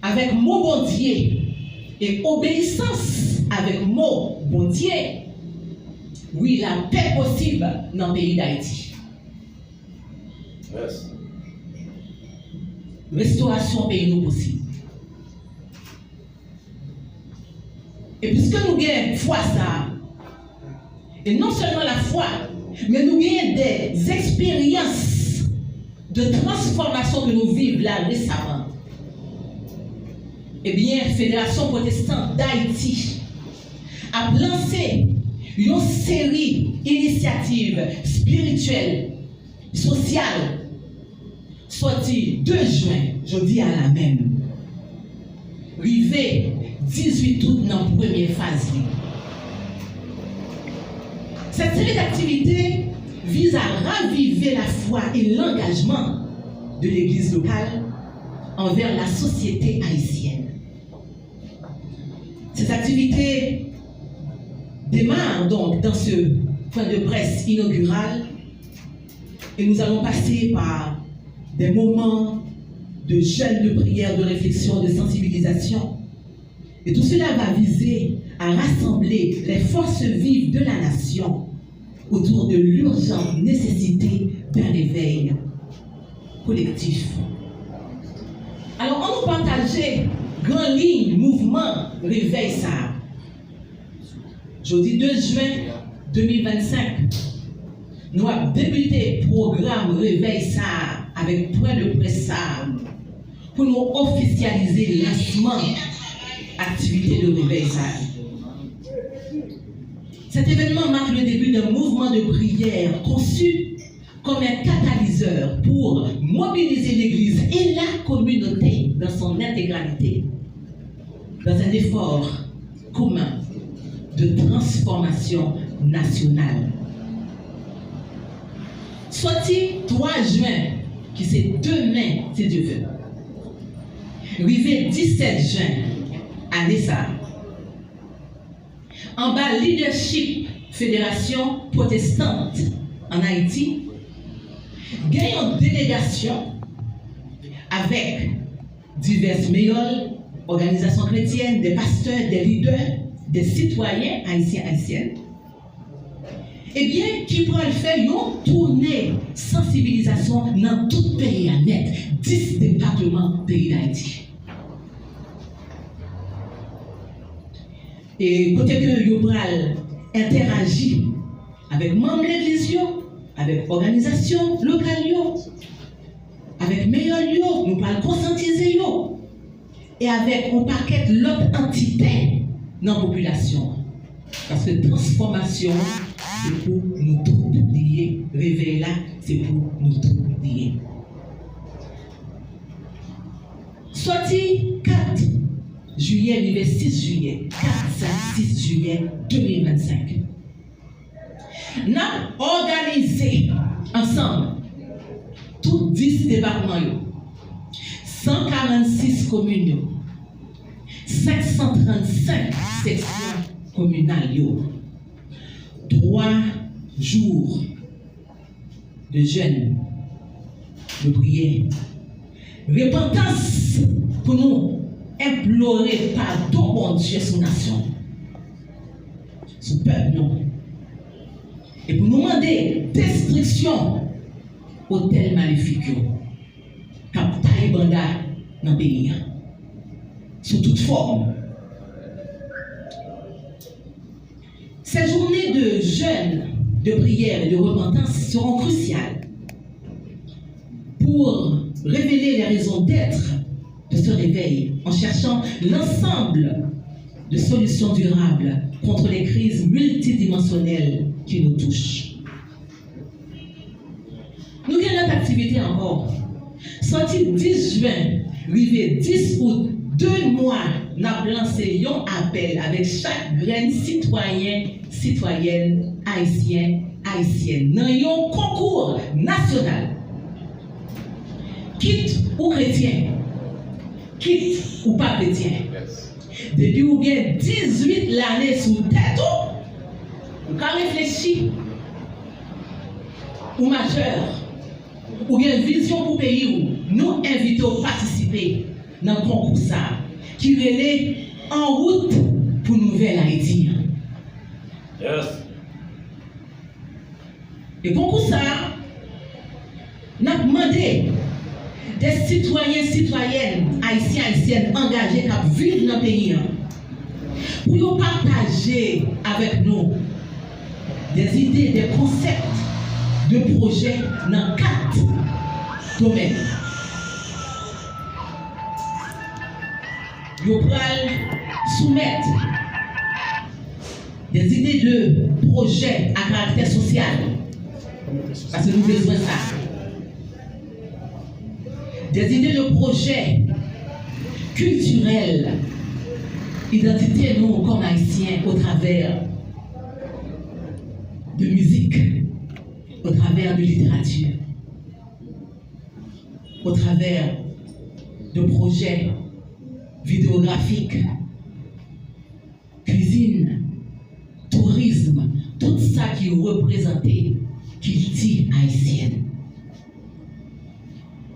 Avec mon bon Dieu et obéissance avec mon bon Dieu, oui, la paix possible dans le pays d'Haïti. Yes. Restauration pays nous possible. Et puisque nous avons foi ça, et non seulement la foi, mais nous avons des expériences de transformation que nous vivons là récemment. Eh bien, Fédération protestante d'Haïti a lancé une série d'initiatives spirituelles, sociales, sortie 2 juin, je dis à la même. Rivé 18 août dans la première phase. Cette série d'activités vise à raviver la foi et l'engagement de l'Église locale envers la société haïtienne. Ces activités démarrent donc dans ce point de presse inaugural et nous allons passer par des moments de jeûne, de prière, de réflexion, de sensibilisation. Et tout cela va viser à rassembler les forces vives de la nation autour de l'urgente nécessité d'un réveil collectif. Alors, on nous partageait grande ligne, mouvement, réveil ça. Jeudi 2 juin 2025, nous avons débuté le programme Réveil ça avec point de presse ça pour nous officialiser le lancement activité de Réveil ça. Cet événement marque le début d'un mouvement de prière conçu comme un catalyseur pour mobiliser l'Église et la communauté dans son intégralité, dans un effort commun de transformation nationale. Sorti 3 juin, qui c'est demain, c'est Dieu veut. Arrivé 17 juin, année ça. En bas, leadership Fédération protestante en Haïti, gagne une délégation avec diverses méoles, organisations chrétiennes, des pasteurs, des leaders, des citoyens haïtiens, haïtiennes. Eh bien, qui pourrait faire une tournée sensibilisation dans tout pays à net, 10 départements pays d'Haïti. Et côté que vous interagir avec membres de l'Église, avec organisations locales, avec meilleurs nous parlons conscientiser et avec un paquet l'autre entité dans la population. Parce que transformation, c'est pour nous tous oublier. Réveil là, c'est pour nous tous oublier. Sorti 4 juillet, arrivé 6 juillet, 4, 5, 6 juillet 2025. Nous avons organisé ensemble tous 10 départements, 146 communes, 535 sections communales, 3 jours de jeûne, de prière, repentance pour nous implorer pardon, bon Dieu, sur la nation, sur le peuple, non. Et pour nous demander destruction au tel maléfique, comme Taïbanda dans le pays, sous toute forme. Ces journées de jeûne, de prière et de repentance seront cruciales pour révéler les raisons d'être de ce réveil en cherchant l'ensemble de solutions durables contre les crises multidimensionnelles qui nous touchent. Nous avons notre activité encore. Sorti 10 juin, arrivé 10 août, 2 mois, nous avons lancé un appel avec chaque graine citoyen, citoyenne, haïtien, haïtienne, dans un concours national. Quitte ou chrétien, quitte ou pas chrétien. Depuis vous avez 18 l'année sous tête, vous avez réfléchi ou majeur, ou une vision pour le pays, nous invitons à participer dans le concours ça, qui relève en route pour Nouvelle Haïti. Yes. Et concours ça, nous avons demandé des citoyens, citoyennes, haïtiens, haïtiennes engagés qui vivent dans le pays pour partager avec nous des idées, des concepts de projets dans 4 domaines. Nous allons soumettre des idées de projets à caractère social, parce que nous avons besoin de ça. Des idées de projets culturels, identité nous comme haïtiens au travers de musique, au travers de littérature, au travers de projets vidéographiques, cuisine, tourisme, tout ça qui représentait culture haïtienne.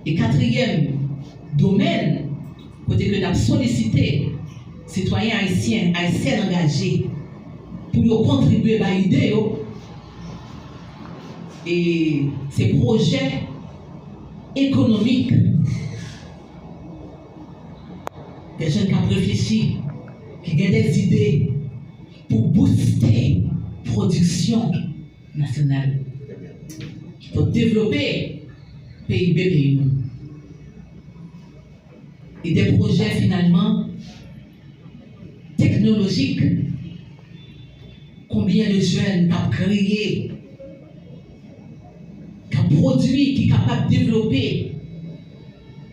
Et 4e domaine, côté que nous avons sollicité citoyens haïtiens, haïtiennes engagés pour contribuer à l'idée. Et ces projets économiques, des jeunes qui ont réfléchi, qui ont des idées pour booster la production nationale, pour développer le PIB. Et des projets finalement technologiques. Combien de jeunes ont créé, qui ont produit, qui sont capables de développer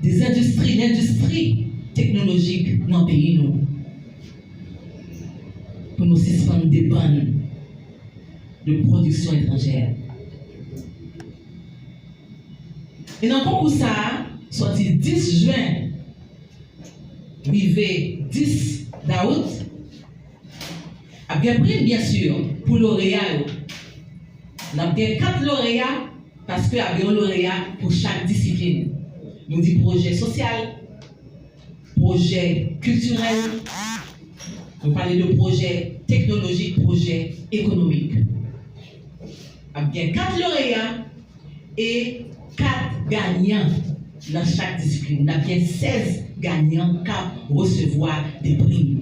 des industries, l'industrie technologique dans le pays nous, pour nous suspendre des bannes de production étrangère. Et dans le concours ça, sorti 10 juin, arrivé 10 d'août, a bien pris bien sûr pour lauréat. On a bien 4 lauréats parce qu'il y a un lauréat pour chaque discipline. Nous disons projet social, projet culturel, nous parlons de projet technologique, projet économique. Il y a bien 4 lauréats et 4 gagnants dans chaque discipline. Il y a bien 16 gagnants qui recevoir des prix.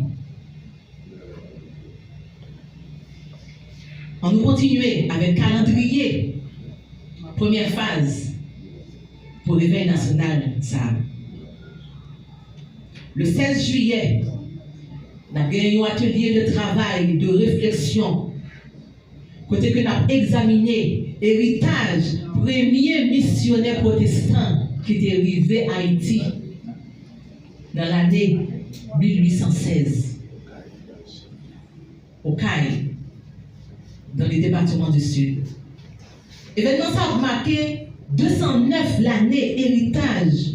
On nous continue avec calendrier. Première phase pour l'éveil national, ça. Le 16 juillet, nous avons eu un atelier de travail, de réflexion, côté que nous avons examiné l'héritage premier missionnaire protestant qui était arrivé à Haïti dans l'année 1816, au Caille, dans les départements du Sud. Événement ça a marqué 209 l'année héritage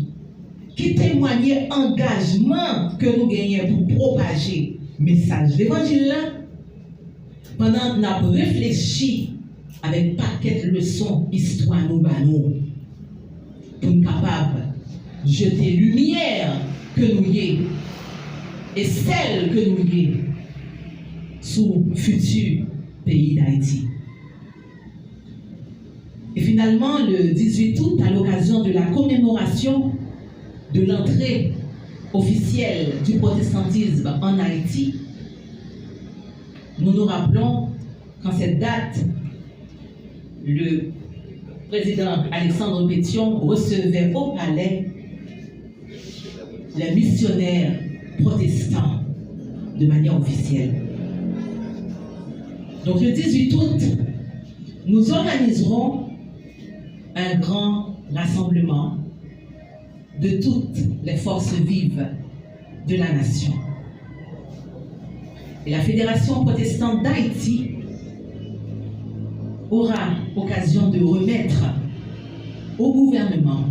qui témoignait engagement que nous gagnons pour propager le message de l'évangile pendant que nous avons réfléchi avec paquet de leçons histoire nous pour nous capables de jeter lumière que nous y et celle que nous y sous le futur pays d'Haïti. Et finalement, le 18 août, à l'occasion de la commémoration de l'entrée officielle du protestantisme en Haïti, nous nous rappelons qu'en cette date, le président Alexandre Pétion recevait au palais les missionnaires protestants de manière officielle. Donc le 18 août, nous organiserons un grand rassemblement de toutes les forces vives de la nation. Et la Fédération protestante d'Haïti aura occasion de remettre au gouvernement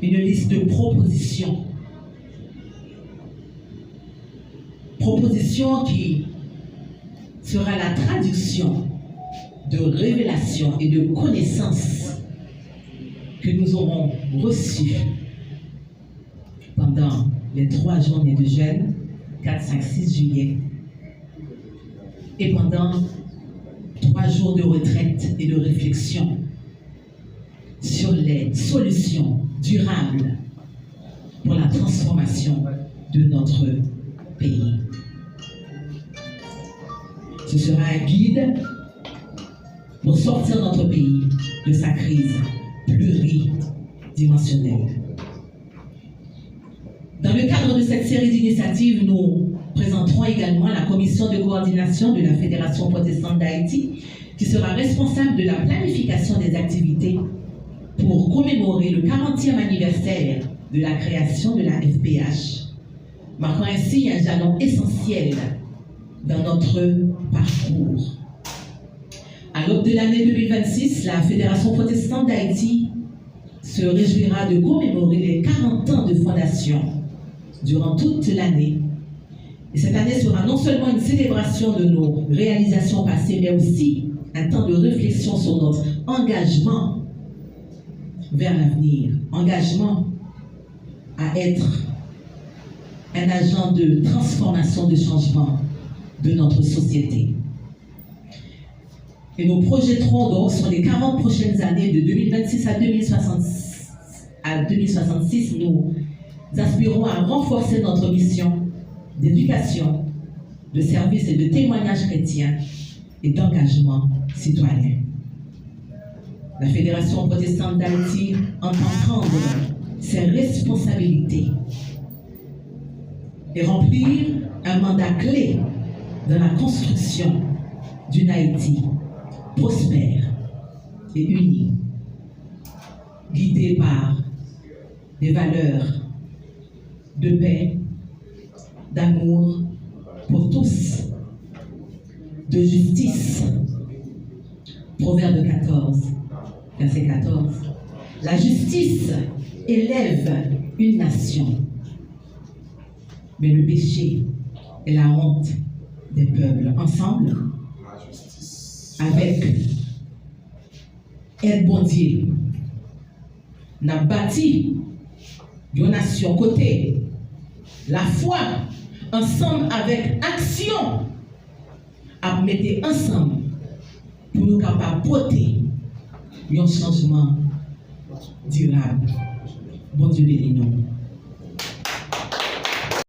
une liste de propositions. Propositions qui sera la traduction de révélation et de connaissance que nous aurons reçu pendant les 3 journées de jeûne, 4, 5, 6 juillet, et pendant 3 jours de retraite et de réflexion sur les solutions durables pour la transformation de notre pays. Ce sera un guide pour sortir notre pays de sa crise pluridimensionnelle. Dans le cadre de cette série d'initiatives, nous présenterons également la commission de coordination de la Fédération protestante d'Haïti, qui sera responsable de la planification des activités pour commémorer le 40e anniversaire de la création de la FPH, marquant ainsi un jalon essentiel dans notre parcours. À l'aube de l'année 2026, la Fédération protestante d'Haïti se réjouira de commémorer les 40 ans de fondation durant toute l'année. Et cette année sera non seulement une célébration de nos réalisations passées, mais aussi un temps de réflexion sur notre engagement vers l'avenir, engagement à être un agent de transformation, de changement de notre société. Et nous projetterons donc sur les 40 prochaines années, de 2026 à 2066, nous aspirons à renforcer notre mission d'éducation, de service et de témoignage chrétien et d'engagement citoyen. La Fédération protestante d'Haïti entend prendre ses responsabilités et remplir un mandat clé dans la construction d'une Haïti prospère et unie, guidée par des valeurs de paix, d'amour pour tous, de justice. Proverbe 14, verset 14. La justice élève une nation, mais le péché est la honte des peuples. Ensemble, avec aide bon Dieu, n'a bâti une nation côté la foi, ensemble avec action, à mettre ensemble pour nous capables de porter un changement durable. Bon Dieu bénis nous.